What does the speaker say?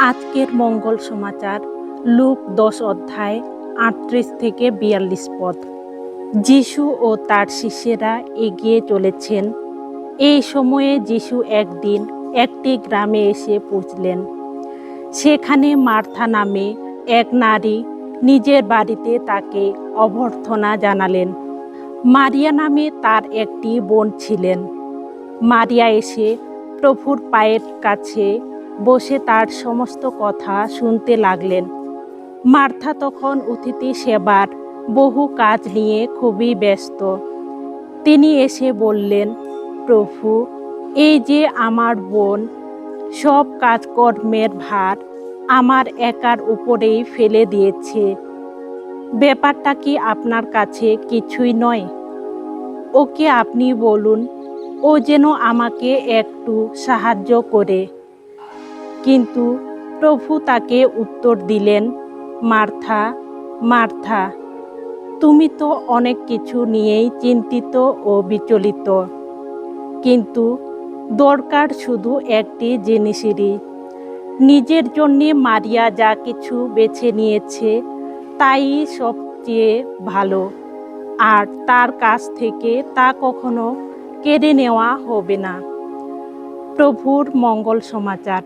আজকের মঙ্গল সমাচার লূক 10 অধ্যায় 38 থেকে 42 পদ। যিশু ও তার শিষ্যেরা এগিয়ে চলেছেন। এই সময়ে যিশু একদিন একটি গ্রামে এসে পৌঁছলেন। সেখানে মার্থা নামে এক নারী নিজের বাড়িতে তাকে অভ্যর্থনা জানালেন। মারিয়া নামে তার একটি বোন ছিলেন। মারিয়া এসে প্রভুর পায়ের কাছে বসে তার সমস্ত কথা শুনতে লাগলেন। মার্থা তখন অতিথি সেবার বহু কাজ নিয়ে খুবই ব্যস্ত। তিনি এসে বললেন, প্রভু, এই যে আমার বোন সব কাজকর্মের ভার আমার একার উপরেই ফেলে দিয়েছে। ব্যাপারটা কি আপনার কাছে কিছুই নয়? ওকে আপনি বলুন ও যেন আমাকে একটু সাহায্য করে। কিন্তু প্রভু তাকে উত্তর দিলেন, মার্থা, মার্থা, তুমি তো অনেক কিছু নিয়েই চিন্তিত ও বিচলিত, কিন্তু দরকার শুধু একটি জিনিসেরই। নিজের জন্যে মারিয়া যা কিছু বেছে নিয়েছে তাই সবচেয়ে ভালো, আর তার কাছ থেকে তা কখনো কেড়ে নেওয়া হবে না। প্রভুর মঙ্গল সমাচার।